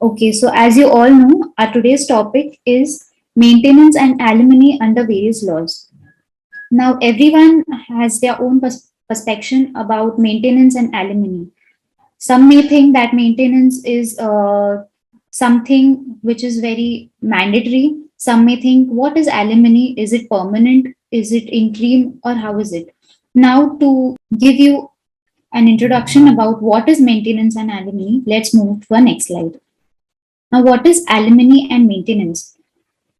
Okay, so as you all know, our today's topic is maintenance and alimony under various laws. Now, everyone has their own perspective about maintenance and alimony. Some may think that maintenance is something which is very mandatory. Some may think, what is alimony? Is it permanent? Is it interim? Or how is it? Now, to give you an introduction about what is maintenance and alimony, let's move to our next slide. Now, what is alimony and maintenance?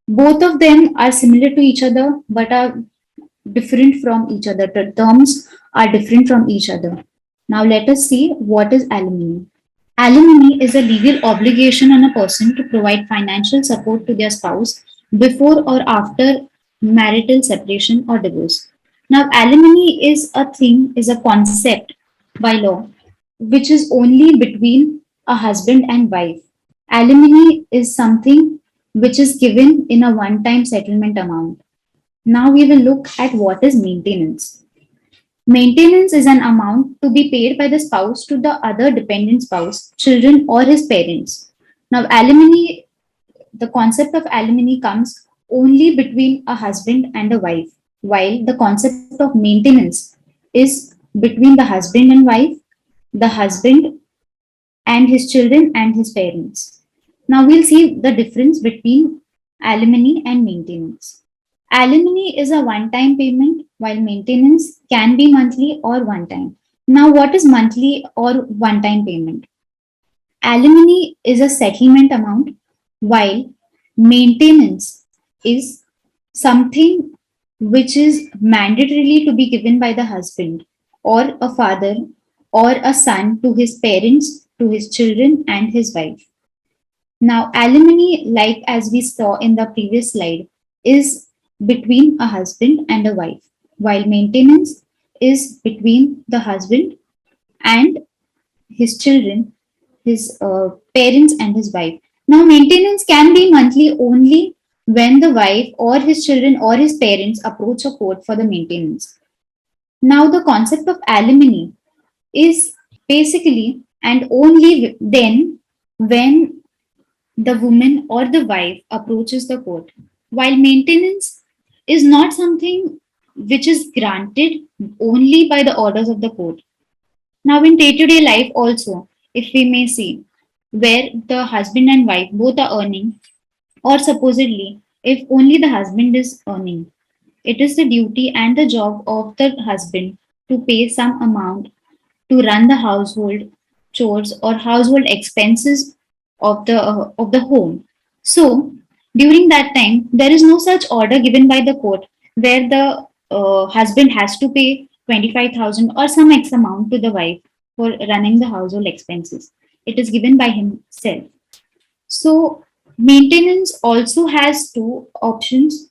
Both of them are similar to each other but are different from each other. The terms are different from each other. Now, let us see what is alimony. Alimony is a legal obligation on a person to provide financial support to their spouse before or after marital separation or divorce. Now, alimony is a thing, is a concept by law, which is only between a husband and wife. Alimony is something which is given in a one time settlement amount. Now we will look at what is maintenance. Maintenance is an amount to be paid by the spouse to the other dependent spouse, children, or his parents. Now, alimony, the concept of alimony comes only between a husband and a wife, while the concept of maintenance is between the husband and wife, the husband and his children and his parents. Now we'll see the difference between alimony and maintenance. Alimony is a one-time payment, while maintenance can be monthly or one-time. Now, what is monthly or one-time payment? Alimony is a settlement amount, while maintenance is something which is mandatorily to be given by the husband or a father or a son to his parents, to his children, and his wife. Now, alimony, like as we saw in the previous slide, is between a husband and a wife, while maintenance is between the husband and his children, his parents, and his wife. Now, maintenance can be monthly only when the wife or his children or his parents approach a court for the maintenance. Now, the concept of alimony is basically and only then when the woman or the wife approaches the court, while maintenance is not something which is granted only by the orders of the court. Now, in day to day life, also, if we may see where the husband and wife both are earning, or supposedly, if only the husband is earning, it is the duty and the job of the husband to pay some amount to run the household chores or household expenses of the home. So during that time, there is no such order given by the court where the husband has to pay 25,000 or some X amount to the wife for running the household expenses. It is given by himself. So maintenance also has two options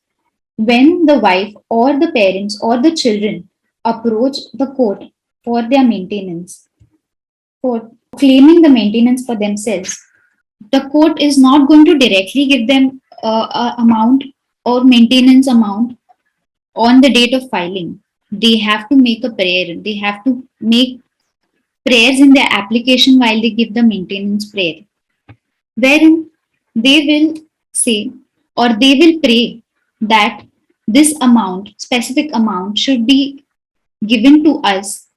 when the wife or the parents or the children approach the court for their maintenance, for claiming the maintenance for themselves. The court is not going to directly give them a amount or maintenance amount on the date of filing. They have to make a prayer. They have to make prayers in their application while they give the maintenance prayer, wherein they will say or they will pray that this amount, specific amount, should be given to us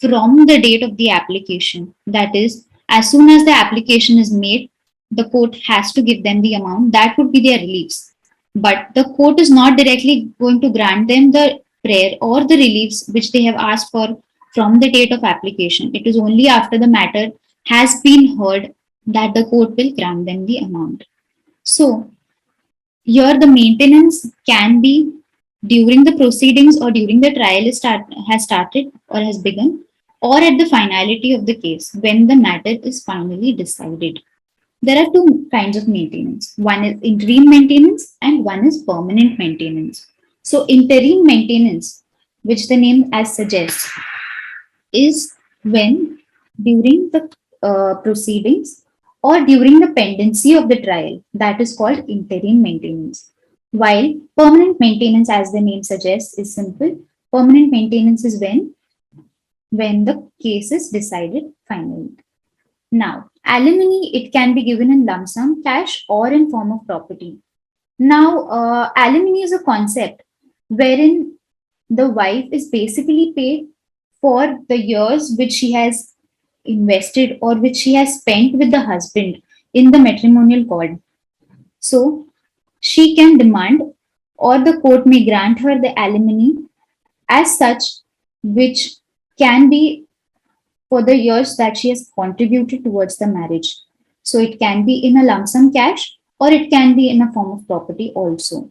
from the date of the application. That is, as soon as the application is made, the court has to give them the amount. That would be their reliefs. But the court is not directly going to grant them the prayer or the reliefs which they have asked for from the date of application. It is only after the matter has been heard that the court will grant them the amount. So, here the maintenance can be during the proceedings or during the trial has started or has begun, or at the finality of the case when the matter is finally decided. There are two kinds of maintenance. One is interim maintenance and one is permanent maintenance. So interim maintenance, which the name as suggests, is when during the proceedings or during the pendency of the trial, that is called interim maintenance. While permanent maintenance, as the name suggests, is simple. Permanent maintenance is when the case is decided finally. Now, Alimony, it can be given in lump sum cash or in form of property. Now, alimony is a concept wherein the wife is basically paid for the years which she has invested or which she has spent with the husband in the matrimonial cord. So, she can demand or the court may grant her the alimony as such, which can be for the years that she has contributed towards the marriage. So it can be in a lump sum cash or it can be in a form of property also.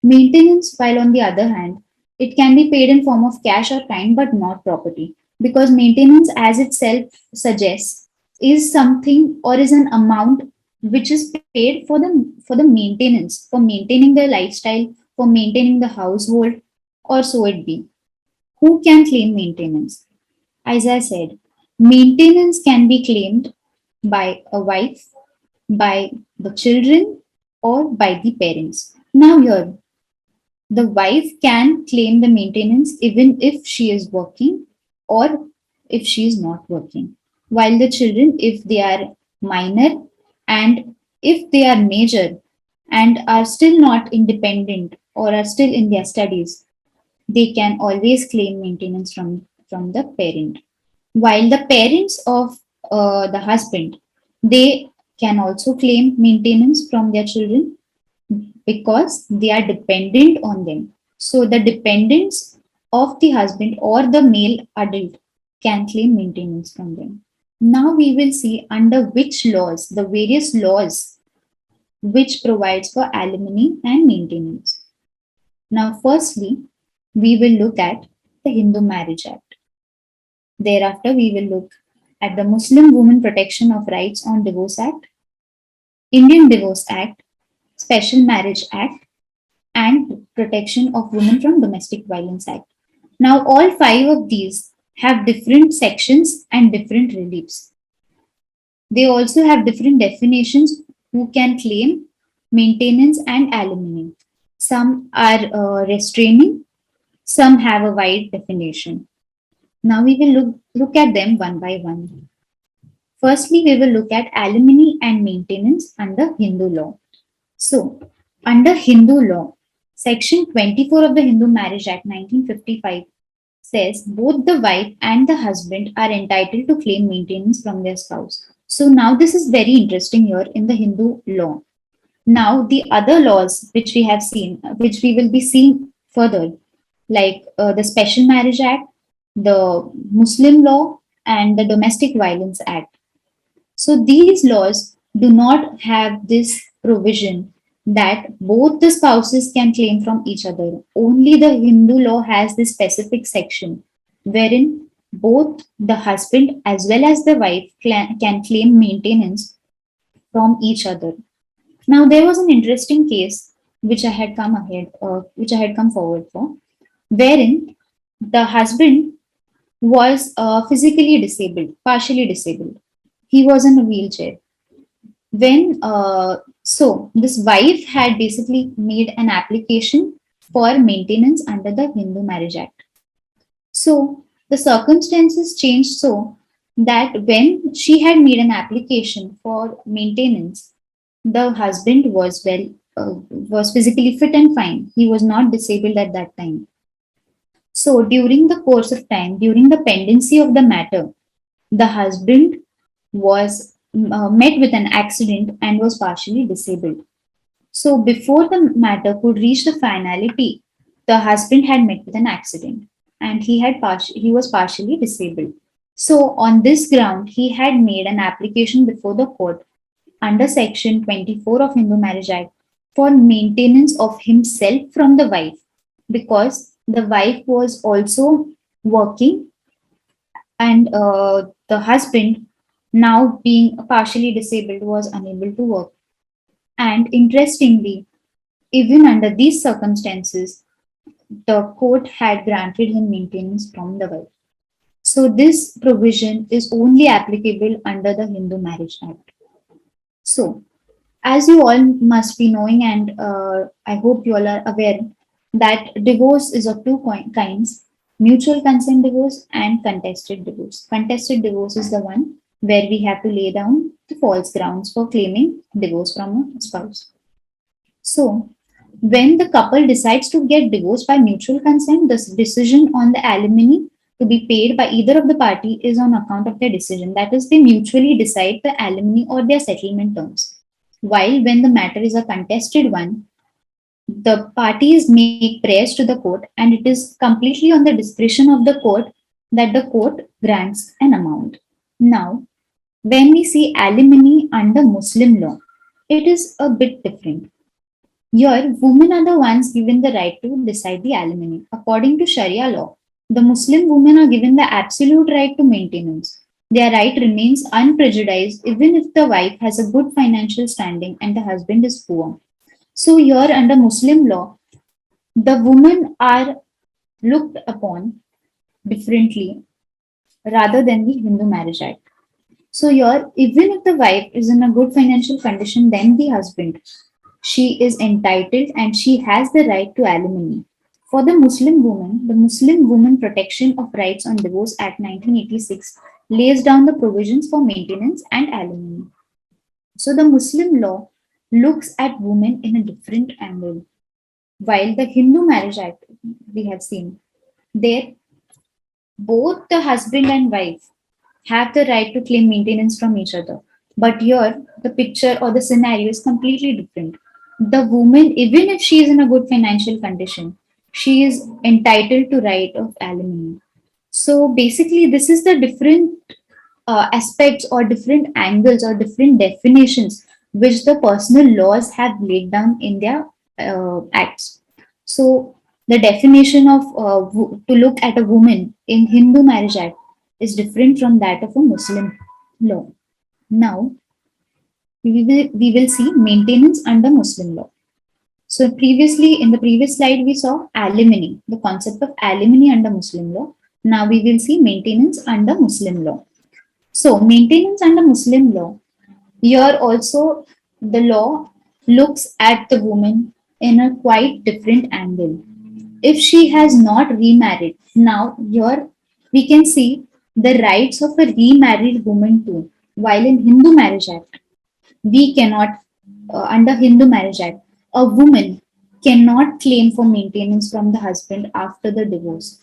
Maintenance, while on the other hand, it can be paid in form of cash or kind but not property, because maintenance as itself suggests is something or is an amount which is paid for the maintenance, for maintaining the lifestyle, for maintaining the household, or so it be. Who can claim maintenance? As I said, maintenance can be claimed by a wife, by the children, or by the parents. Now, here, the wife can claim the maintenance even if she is working or if she is not working. While the children, if they are minor and if they are major and are still not independent or are still in their studies, they can always claim maintenance from the parent. While the parents of the husband, they can also claim maintenance from their children because they are dependent on them. So the dependents of the husband or the male adult can claim maintenance from them. Now we will see under which laws, the various laws which provides for alimony and maintenance. Now, firstly, we will look at the Hindu Marriage Act. Thereafter, we will look at the Muslim Women Protection of Rights on Divorce Act, Indian Divorce Act, Special Marriage Act, and Protection of Women from Domestic Violence Act. Now, all five of these have different sections and different reliefs. They also have different definitions who can claim maintenance and alimony. Some are restraining, some have a wide definition. Now we will look at them one by one. Firstly, we will look at alimony and maintenance under Hindu law. So, under Hindu law, Section 24 of the Hindu Marriage Act 1955 says both the wife and the husband are entitled to claim maintenance from their spouse. So, now this is very interesting here in the Hindu law. Now, the other laws which we have seen, which we will be seeing further, like the Special Marriage Act, the Muslim law, and the Domestic Violence Act. So these laws do not have this provision that both the spouses can claim from each other. Only the Hindu law has this specific section wherein both the husband as well as the wife can claim maintenance from each other. Now there was an interesting case which I had come forward for, wherein the husband was physically disabled, partially disabled. He was in a wheelchair. So this wife had basically made an application for maintenance under the Hindu Marriage Act. So the circumstances changed so that when she had made an application for maintenance, the husband was physically fit and fine. He was not disabled at that time. So during the course of time, during the pendency of the matter, the husband was met with an accident and was partially disabled. So before the matter could reach the finality, the husband had met with an accident and he was partially disabled. So on this ground, he had made an application before the court under Section 24 of Hindu Marriage Act for maintenance of himself from the wife, because the wife was also working and the husband, now being partially disabled, was unable to work. And interestingly, even under these circumstances, the court had granted him maintenance from the wife. So this provision is only applicable under the Hindu Marriage Act. So, as you all must be knowing, and I hope you all are aware, that divorce is of two kinds: mutual consent divorce and contested divorce. Contested divorce is the one where we have to lay down the false grounds for claiming divorce from a spouse. So, when the couple decides to get divorced by mutual consent, the decision on the alimony to be paid by either of the party is on account of their decision. That is, they mutually decide the alimony or their settlement terms. While when the matter is a contested one, the parties make prayers to the court, and it is completely on the discretion of the court that the court grants an amount. Now, when we see alimony under Muslim law, it is a bit different. Here, women are the ones given the right to decide the alimony. According to Sharia law, the Muslim women are given the absolute right to maintenance. Their right remains unprejudiced even if the wife has a good financial standing and the husband is poor. So, here under Muslim law, the women are looked upon differently rather than the Hindu Marriage Act. So, here, even if the wife is in a good financial condition than the husband, she is entitled and she has the right to alimony. For the Muslim Women Protection of Rights on Divorce Act 1986 lays down the provisions for maintenance and alimony. So the Muslim law looks at women in a different angle. While the Hindu Marriage Act, we have seen, there both the husband and wife have the right to claim maintenance from each other. But here, the picture or the scenario is completely different. The woman, even if she is in a good financial condition, she is entitled to right of alimony. So basically, this is the different aspects or different angles or different definitions which the personal laws have laid down in their acts. So the definition of to look at a woman in Hindu Marriage Act is different from that of a Muslim law. Now we will see maintenance under Muslim law. So previously in the previous slide we saw alimony, the concept of alimony under Muslim law. Now we will see maintenance under Muslim law. So maintenance under Muslim law, here also the law looks at the woman in a quite different angle. If she has not remarried, now here we can see the rights of a remarried woman too. While in Hindu Marriage Act, we cannot, under Hindu Marriage Act, a woman cannot claim for maintenance from the husband after the divorce.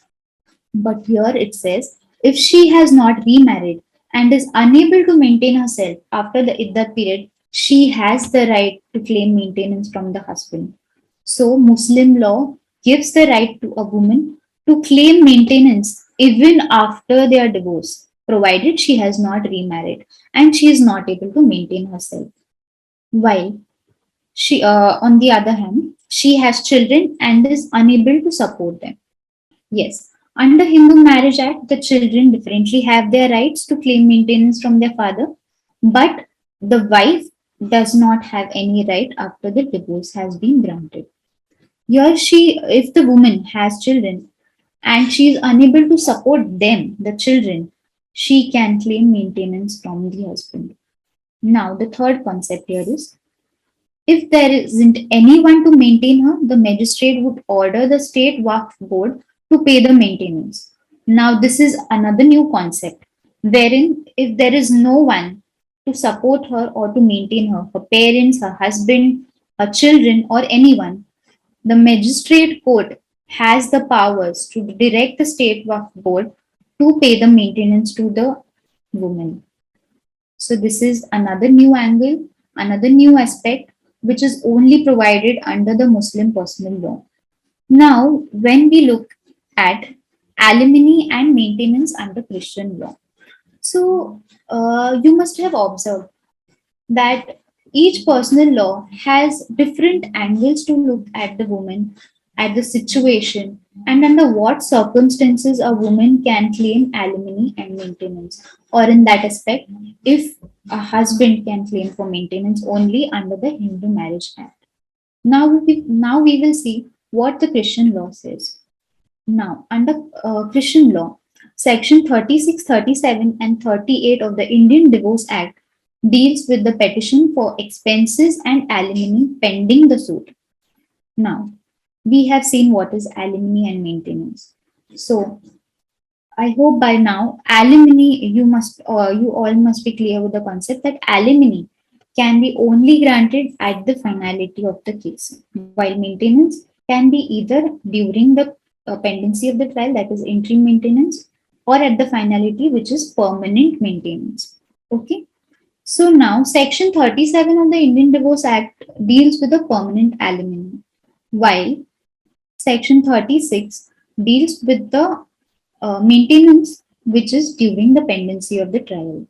But here it says, if she has not remarried and is unable to maintain herself after the iddat period, she has the right to claim maintenance from the husband. So Muslim law gives the right to a woman to claim maintenance even after their divorce, provided she has not remarried and she is not able to maintain herself. While she, on the other hand, she has children and is unable to support them. Yes, under Hindu Marriage Act, the children differently have their rights to claim maintenance from their father, but the wife does not have any right after the divorce has been granted. Here, if the woman has children and she is unable to support them, the children, she can claim maintenance from the husband. Now, the third concept here is, if there isn't anyone to maintain her, the magistrate would order the state Waqf board to pay the maintenance. Now, this is another new concept, wherein if there is no one to support her or to maintain her, her parents, her husband, her children, or anyone, the magistrate court has the powers to direct the state Waqf board to pay the maintenance to the woman. So, this is another new angle, another new aspect, which is only provided under the Muslim personal law. Now, when we look at alimony and maintenance under Christian law, so you must have observed that each personal law has different angles to look at the woman, at the situation, and under what circumstances a woman can claim alimony and maintenance, or in that aspect, if a husband can claim for maintenance only under the Hindu Marriage Act. Now we will see what the Christian law says. Now, under Christian law, Section 36, 37, and 38 of the Indian Divorce Act deals with the petition for expenses and alimony pending the suit. Now, we have seen what is alimony and maintenance. So, I hope by now alimony you all must be clear with the concept that alimony can be only granted at the finality of the case, while maintenance can be either during the pendency of the trial, that is interim maintenance, or at the finality, which is permanent maintenance. Okay. So now Section 37 of the Indian Divorce Act deals with the permanent alimony, while Section 36 deals with the maintenance, which is during the pendency of the trial.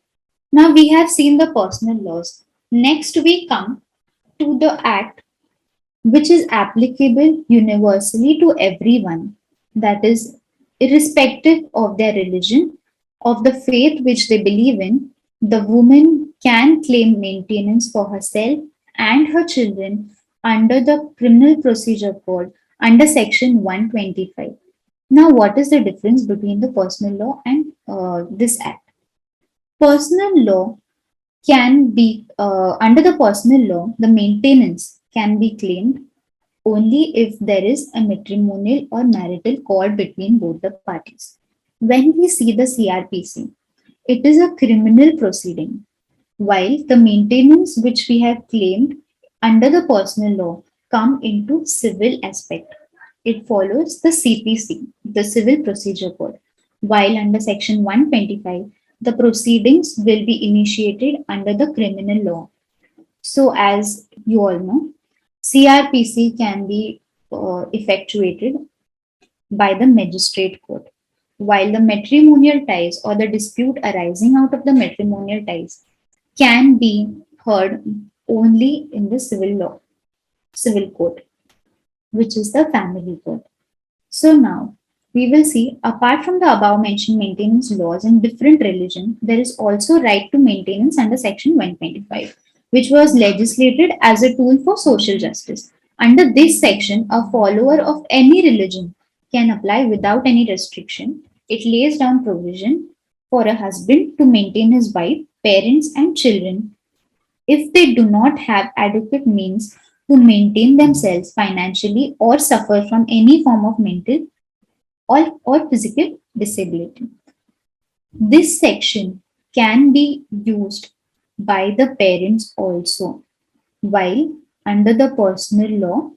Now we have seen the personal laws. Next, we come to the Act, which is applicable universally to everyone, that is, irrespective of their religion, of the faith which they believe in. The woman can claim maintenance for herself and her children under the Criminal Procedure Code under Section 125. Now, what is the difference between the personal law and this act? Personal law can be, under the personal law, the maintenance can be claimed only if there is a matrimonial or marital cord between both the parties. When we see the CrPC, it is a criminal proceeding, while the maintenance which we have claimed under the personal law come into civil aspect. It follows the CPC, the Civil Procedure Code, while under Section 125, the proceedings will be initiated under the criminal law. So, as you all know, CrPC can be effectuated by the magistrate court, while the matrimonial ties or the dispute arising out of the matrimonial ties can be heard only in the civil law, civil court, which is the family court. So now we will see, apart from the above mentioned maintenance laws in different religion, there is also right to maintenance under Section 125, which was legislated as a tool for social justice. Under this section, a follower of any religion can apply without any restriction. It lays down provision for a husband to maintain his wife, parents, and children if they do not have adequate means to maintain themselves financially or suffer from any form of mental or physical disability. This section can be used by the parents also, while under the personal law,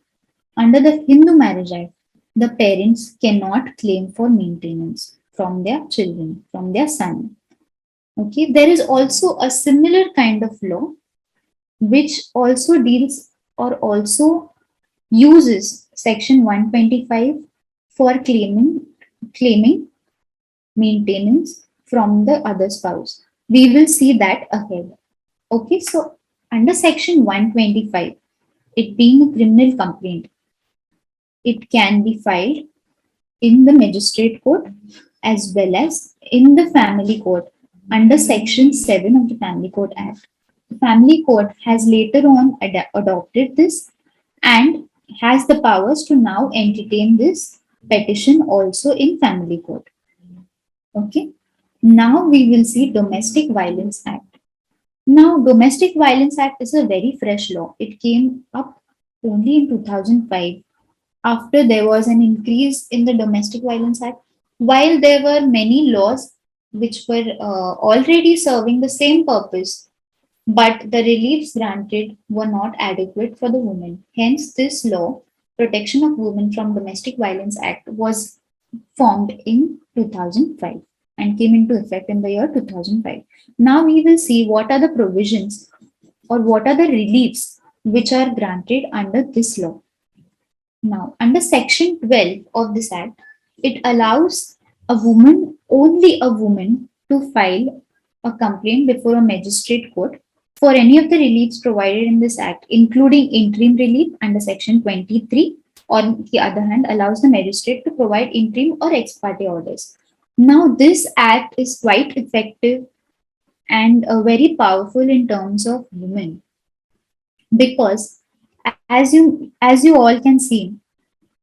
under the Hindu Marriage Act, the parents cannot claim for maintenance from their children, from their son. Okay, there is also a similar kind of law which also deals or also uses Section 125 for claiming maintenance from the other spouse. We will see that ahead. Okay, so under Section 125, it being a criminal complaint, it can be filed in the magistrate court as well as in the family court under Section 7 of the Family Court Act. The Family Court has later on adopted this and has the powers to now entertain this petition also in family court. Okay. Now we will see Domestic Violence Act. Now, Domestic Violence Act is a very fresh law. It came up only in 2005 after there was an increase in the Domestic Violence Act. While there were many laws which were already serving the same purpose, but the reliefs granted were not adequate for the women. Hence, this law, Protection of Women from Domestic Violence Act, was formed in 2005 and came into effect in the year 2005. Now we will see what are the provisions or what are the reliefs which are granted under this law. Now, under Section 12 of this Act, it allows a woman, only a woman, to file a complaint before a magistrate court for any of the reliefs provided in this Act, including interim relief under Section 23. On the other hand, allows the magistrate to provide interim or ex parte orders. Now, this Act is quite effective and very powerful in terms of women, because as you all can see,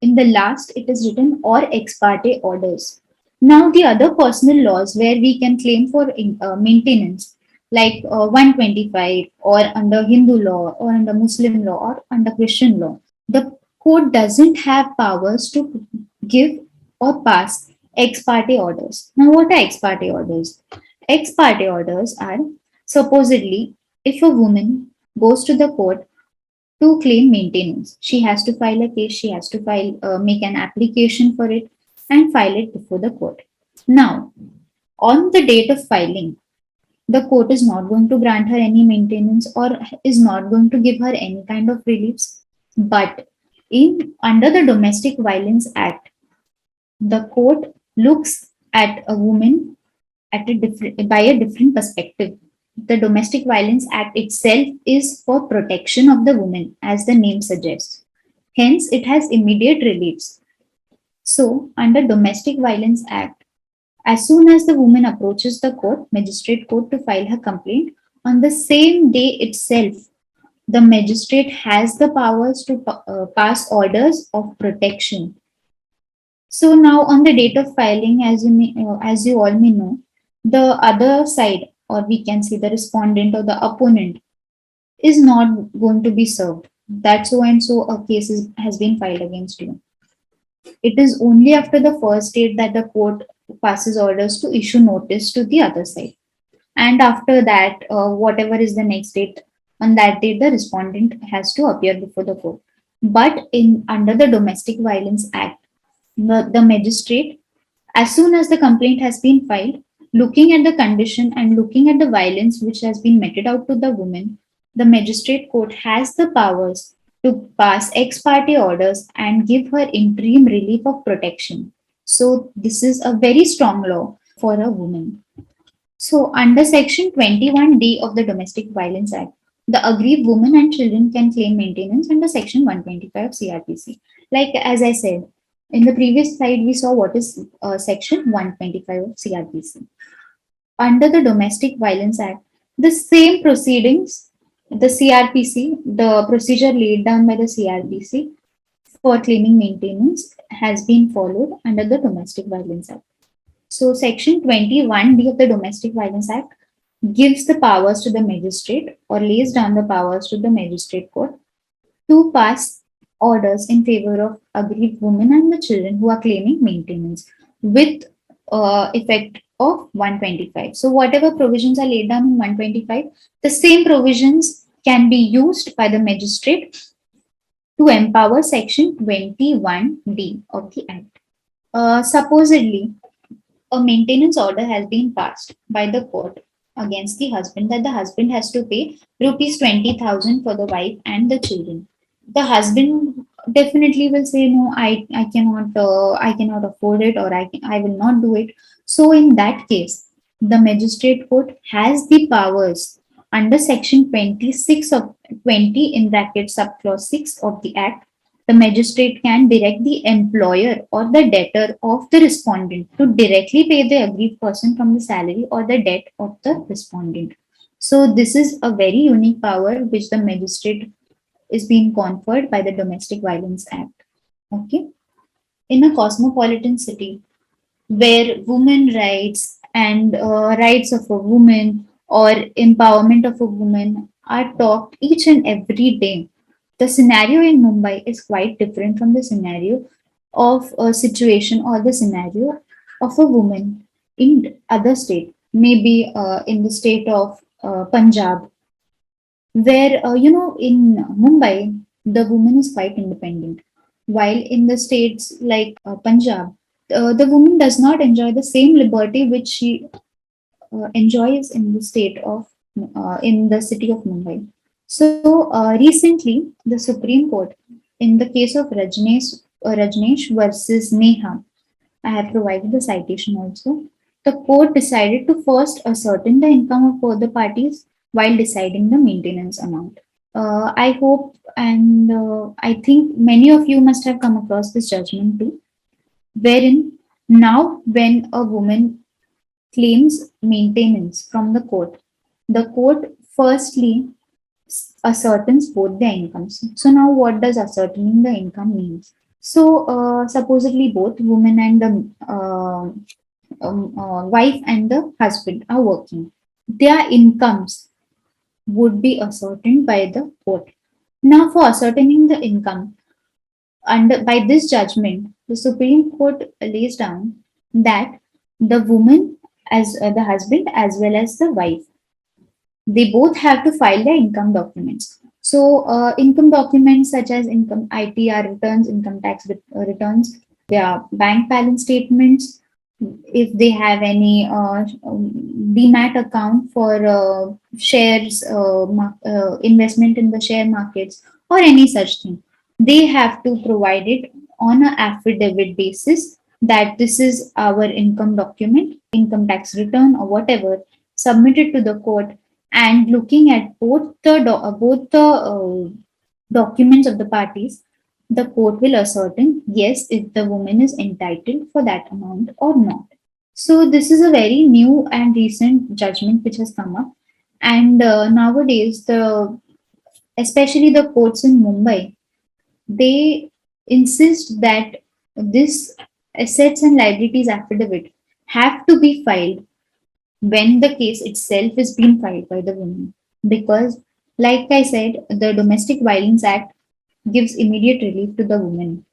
in the last it is written or ex parte orders. Now the other personal laws where we can claim for maintenance, like 125 or under Hindu law or under Muslim law or under Christian law, the court doesn't have powers to give or pass Ex parte orders. Now, what are ex parte orders? Ex parte orders are supposedly if a woman goes to the court to claim maintenance, she has to file a case, she has to make an application for it, and file it before the court. Now, on the date of filing, the court is not going to grant her any maintenance or is not going to give her any kind of reliefs. But in under the Domestic Violence Act, the court looks at a woman at a different by a different perspective. The Domestic Violence Act itself is for protection of the woman, as the name suggests. Hence, it has immediate reliefs. So, under Domestic Violence Act, as soon as the woman approaches the court, magistrate court, to file her complaint, on the same day itself, the magistrate has the powers to pass orders of protection. So now, on the date of filing, as you all may know, the other side, or we can say the respondent or the opponent, is not going to be served. That so and so a case has been filed against you. It is only after the first date that the court passes orders to issue notice to the other side. And after that, whatever is the next date, on that date, the respondent has to appear before the court. But in under the Domestic Violence Act, the magistrate, as soon as the complaint has been filed, looking at the condition and looking at the violence which has been meted out to the woman, the magistrate court has the powers to pass ex parte orders and give her interim relief of protection. So, this is a very strong law for a woman. So, under Section 21D of the Domestic Violence Act, the aggrieved woman and children can claim maintenance under Section 125 CrPC. Like as I said, in the previous slide, we saw what is Section 125 of CrPC. Under the Domestic Violence Act, the same proceedings, the CrPC, the procedure laid down by the CrPC for claiming maintenance has been followed under the Domestic Violence Act. So, Section 21D of the Domestic Violence Act gives the powers to the magistrate or lays down the powers to the magistrate court to pass orders in favor of aggrieved women and the children who are claiming maintenance with effect of 125. So, whatever provisions are laid down in 125, the same provisions can be used by the magistrate to empower Section 21D of the Act. Supposedly, a maintenance order has been passed by the court against the husband that the husband has to pay rupees 20,000 for the wife and the children. The husband definitely will say, no, I cannot afford it, or I will not do it. So in that case, the magistrate court has the powers under Section 26 of 20 in brackets subclause 6 of the Act. The magistrate can direct the employer or the debtor of the respondent to directly pay the aggrieved person from the salary or the debt of the respondent. So this is a very unique power which the magistrate is being conferred by the Domestic Violence Act. Okay. In a cosmopolitan city where women rights and rights of a woman or empowerment of a woman are talked each and every day, the scenario in Mumbai is quite different from the scenario of a situation or the scenario of a woman in other state, maybe in the state of Punjab, where in Mumbai the woman is quite independent, while in the states like Punjab, the woman does not enjoy the same liberty which she enjoys in the state of in the city of Mumbai. So recently, the Supreme Court, in the case of Rajneesh versus Neha, I have provided the citation also. The court decided to first ascertain the income of both the parties while deciding the maintenance amount. I hope and I think many of you must have come across this judgment too, wherein now when a woman claims maintenance from the court firstly ascertains both their incomes. So now what does ascertaining the income means? So supposedly both woman and the wife and the husband are working. Their incomes would be ascertained by the court. Now for ascertaining the income, under by this judgment, the Supreme Court lays down that the woman, as the husband as well as the wife, they both have to file their income documents. So, income documents such as income ITR returns, income tax returns, their bank balance statements, if they have any demat account for shares, investment in the share markets, or any such thing, they have to provide it on an affidavit basis that this is our income document, income tax return, or whatever, submitted to the court, and looking at both the documents of the parties, the court will ascertain yes, if the woman is entitled for that amount or not. So this is a very new and recent judgment which has come up, and nowadays the especially the courts in Mumbai, they insist that this assets and liabilities affidavit have to be filed when the case itself is being filed by the woman. Because, like I said, the Domestic Violence Act gives immediate relief to the woman.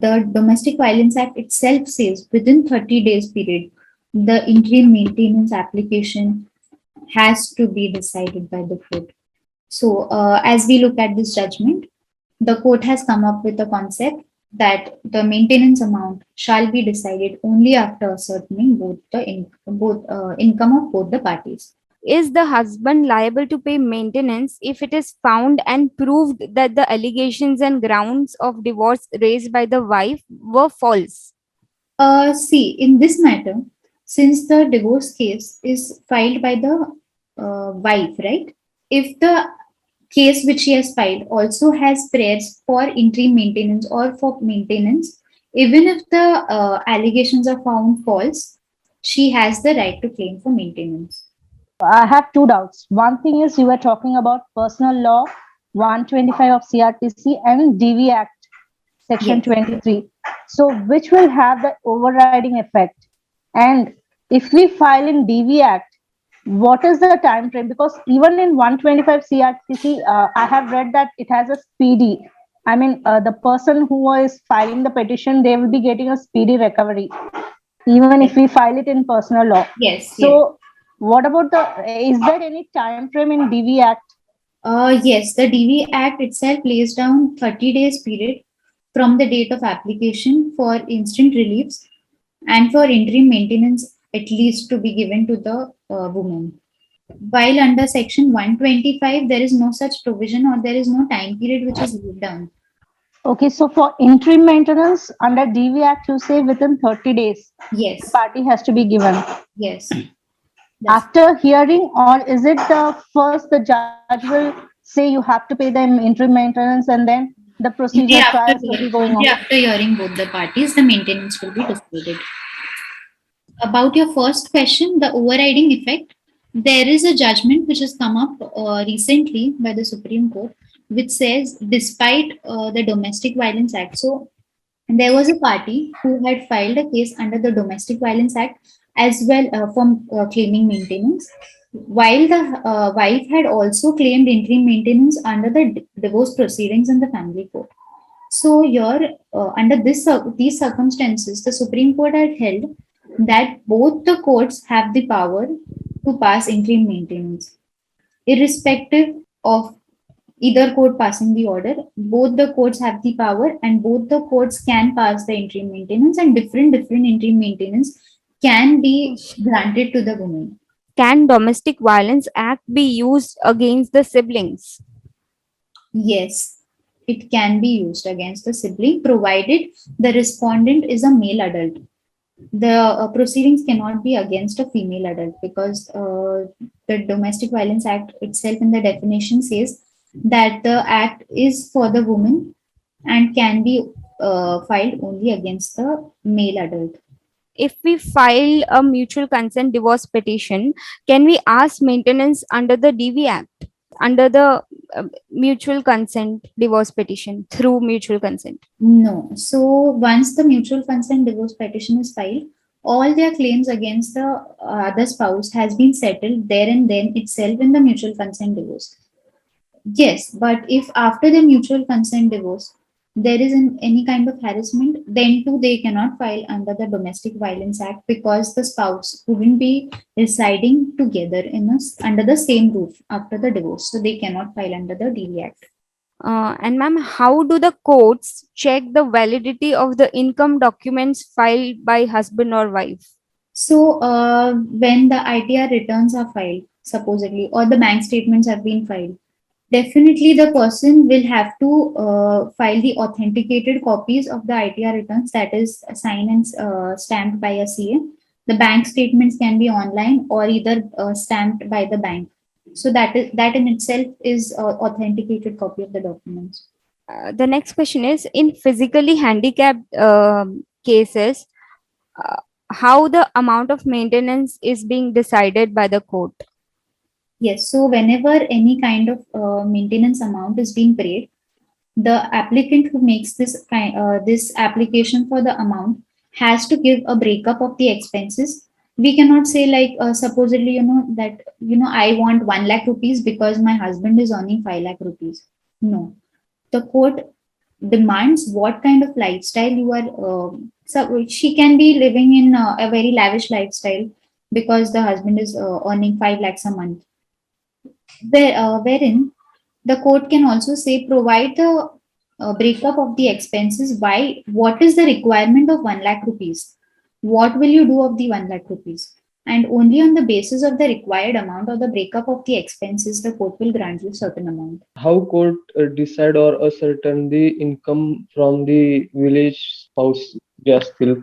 The Domestic Violence Act itself says within 30 days period, the interim maintenance application has to be decided by the court. So, as we look at this judgment, the court has come up with a concept that the maintenance amount shall be decided only after ascertaining both income of both the parties. Is the husband liable to pay maintenance if it is found and proved that the allegations and grounds of divorce raised by the wife were false? See, in this matter, since the divorce case is filed by the wife, right? If the case which she has filed also has prayers for interim maintenance or for maintenance, even if the allegations are found false, she has the right to claim for maintenance. I have two doubts. One thing is you were talking about personal law 125 of CRPC and DV Act section Yes. 23. So which will have the overriding effect? And if we file in DV Act, what is the time frame? Because even in 125 CRPC, I have read that it has a speedy. I mean, the person who is filing the petition, they will be getting a speedy recovery, even if we file it in personal law. Yes, yes. So, what about is there any time frame in DV Act? Yes, the DV Act itself lays down 30 days period from the date of application for instant reliefs and for interim maintenance at least to be given to the woman. While under section 125, there is no such provision or there is no time period which is laid down. Okay, so for interim maintenance under DV Act, you say within 30 days, Yes, party has to be given. yes. After hearing, or is it the first the judge will say you have to pay the interim maintenance and then the procedure trials will be going on? Only after hearing both the parties, the maintenance will be decided. About your first question, the overriding effect, there is a judgment which has come up recently by the Supreme Court, which says despite the Domestic Violence Act, so there was a party who had filed a case under the Domestic Violence Act as well for claiming maintenance, while the wife had also claimed interim maintenance under the divorce proceedings in the family court. So here, under these circumstances, the Supreme Court had held that both the courts have the power to pass interim maintenance, irrespective of either court passing the order. Both the courts have the power, and both the courts can pass the interim maintenance, and different interim maintenance can be granted to the woman. Can domestic violence act be used against the siblings? Yes, it can be used against the sibling provided the respondent is a male adult. The proceedings cannot be against a female adult because the Domestic Violence Act itself in the definition says that the act is for the woman and can be filed only against the male adult. If we file a mutual consent divorce petition, can we ask maintenance under the DV Act, under the mutual consent divorce petition through mutual consent? No. So once the mutual consent divorce petition is filed, all their claims against the other spouse has been settled there and then itself in the mutual consent divorce. Yes, but if after the mutual consent divorce, there is any kind of harassment, then too they cannot file under the Domestic Violence Act because the spouse wouldn't be residing together under the same roof after the divorce. So they cannot file under the DV Act. And ma'am, how do the courts check the validity of the income documents filed by husband or wife? So when the ITR returns are filed, supposedly, or the bank statements have been filed, definitely the person will have to file the authenticated copies of the ITR returns, that is signed and stamped by a CA. The bank statements can be online or either stamped by the bank. So that in itself is authenticated copy of the documents. The next question is, in physically handicapped cases, uh, how the amount of maintenance is being decided by the court? Yes, so whenever any kind of maintenance amount is being paid, the applicant who makes this application for the amount has to give a breakup of the expenses. We cannot say like supposedly that I want 1 lakh rupees because my husband is earning 5 lakh rupees. No, the court demands what kind of lifestyle you are. So she can be living in a very lavish lifestyle because the husband is earning 5 lakhs a month, wherein the court can also say provide the breakup of the expenses. Why? What is the requirement of 1 lakh rupees? What will you do of the 1 lakh rupees? And only on the basis of the required amount or the breakup of the expenses, the court will grant you certain amount. How court decide or ascertain the income from the village spouse still,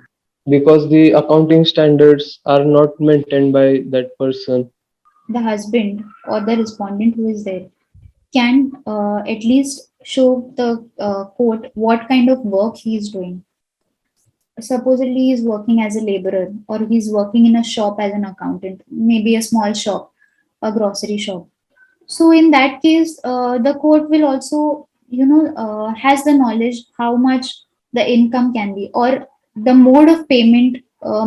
because the accounting standards are not maintained by that person. The husband or the respondent who is there can at least show the court what kind of work he is doing. Supposedly he's working as a laborer or he's working in a shop as an accountant, maybe a small shop, a grocery shop. So in that case, the court will also, has the knowledge how much the income can be or the mode of payment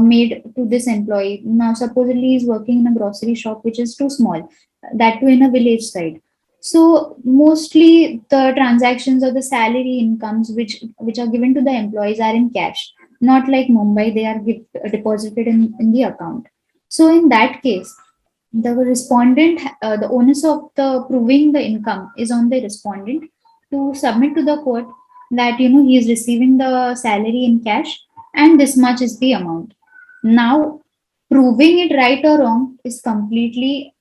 made to this employee. Now, supposedly he's working in a grocery shop, which is too small, that too in a village side. So mostly the transactions or the salary incomes which are given to the employees are in cash, not like Mumbai, they are deposited in the account. So in that case, the respondent, the onus of the proving the income is on the respondent to submit to the court that he is receiving the salary in cash and this much is the amount. Now, proving it right or wrong is completely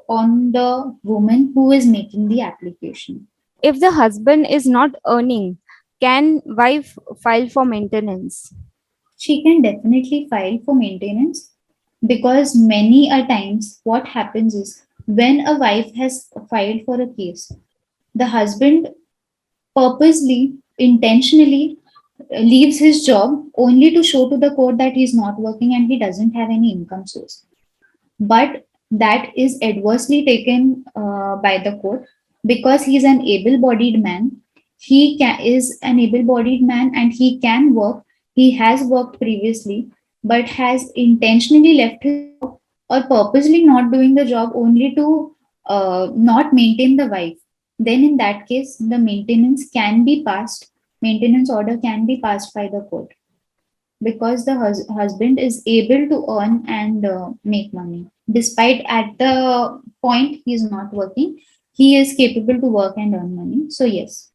on the woman who is making the application. If the husband is not earning, can wife file for maintenance? She can definitely file for maintenance because many a times what happens is when a wife has filed for a case, the husband purposely, intentionally leaves his job only to show to the court that he's not working and he doesn't have any income source. But that is adversely taken by the court because he's an able-bodied man. Is an able-bodied man and he can work. He has worked previously, but has intentionally left his job or purposely not doing the job only to not maintain the wife. Then in that case, the maintenance order can be passed by the court because the husband is able to earn and make money. Despite at the point he is not working, he is capable to work and earn money. So yes.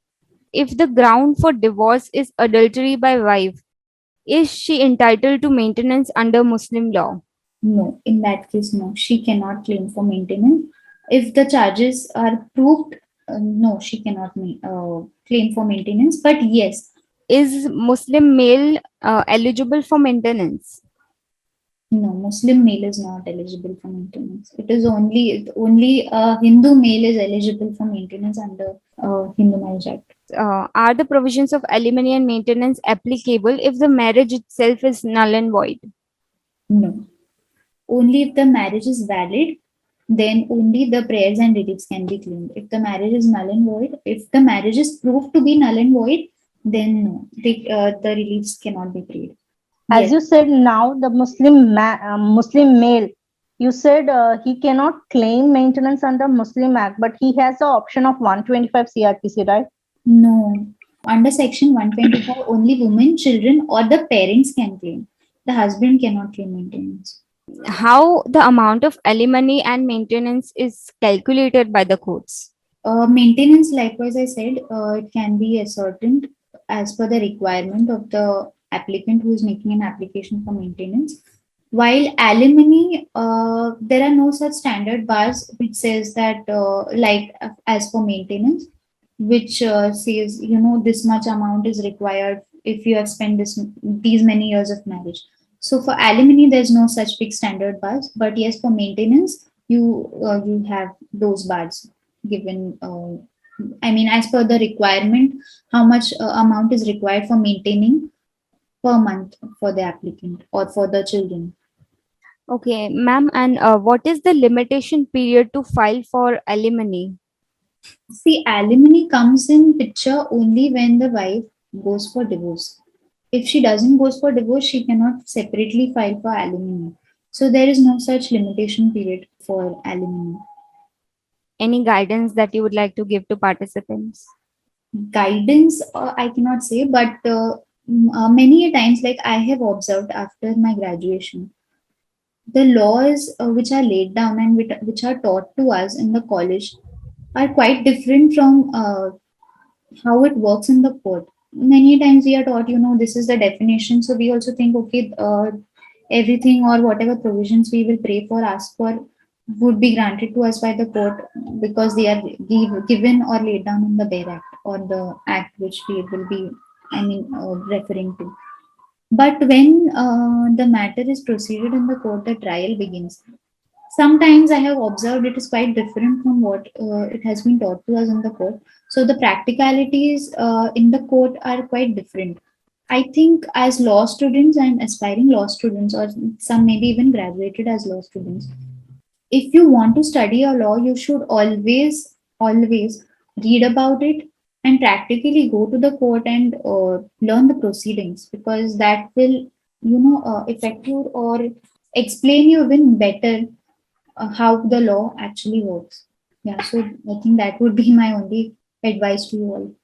If the ground for divorce is adultery by wife, is she entitled to maintenance under Muslim law? No, in that case, no, she cannot claim for maintenance. If the charges are proved, no, she cannot claim for maintenance. But yes, Is Muslim male eligible for maintenance? no, Muslim male is not eligible for maintenance. It is only a Hindu male is eligible for maintenance under Hindu Marriage Act. Are the provisions of alimony and maintenance applicable if the marriage itself is null and void? No, only if the marriage is valid, then only the prayers and reliefs can be claimed. If the marriage is null and void, if the marriage is proved to be null and void, then no, the reliefs cannot be paid. As Yes. you said, now the Muslim male, you said he cannot claim maintenance under Muslim Act, but he has the option of 125 CrPC, right? No, Under Section 125, only women, children, or the parents can claim. The husband cannot claim maintenance. How the amount of alimony and maintenance is calculated by the courts? Maintenance, likewise, I said, it can be ascertained as per the requirement of the applicant who is making an application for maintenance. While alimony, there are no such standard bars which says that, as for maintenance, which says, this much amount is required if you have spent these many years of marriage. So for alimony, there's no such fixed standard bars, but yes, for maintenance, you have those bars given. I mean, as per the requirement, how much amount is required for maintaining per month for the applicant or for the children. Okay, ma'am, and what is the limitation period to file for alimony? See, alimony comes in picture only when the wife goes for divorce. If she doesn't goes for divorce, she cannot separately file for alimony. So there is no such limitation period for alimony. Any guidance that you would like to give to participants? Guidance, I cannot say, but many a times, like I have observed after my graduation, the laws which are laid down and which are taught to us in the college are quite different from how it works in the court. Many times we are taught, this is the definition. So we also think, okay, everything or whatever provisions we will pray for, ask for, would be granted to us by the court because they are given or laid down in the bare act or the act which we will be, referring to. But when the matter is proceeded in the court, the trial begins. Sometimes I have observed it is quite different from what it has been taught to us in the court. So the practicalities in the court are quite different. I think as law students and aspiring law students, or some maybe even graduated as law students, if you want to study a law, you should always read about it and practically go to the court and learn the proceedings, because that will, affect you or explain you even better how the law actually works. Yeah, so I think that would be my only advice to you all.